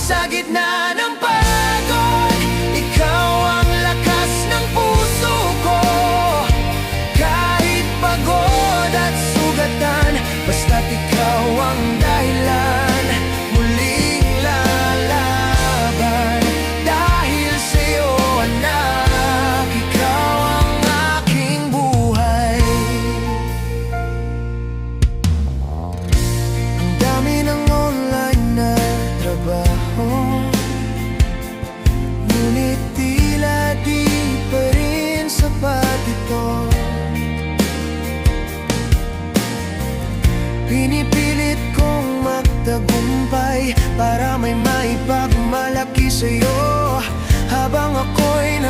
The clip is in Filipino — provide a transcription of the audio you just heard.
Sa gitna ng pagod, ikaw ang lakas ng puso ko. Kahit pagod at sugatan, basta't ikaw ang dahilan. Muling lalaban dahil sa'yo, anak. Ikaw ang aking buhay. Ang dami ng online na trabaho, ngunit tila di pa rin sapat ito. Pinipilit kong magtagumpay para may maipagmalaki sa'yo, habang ako'y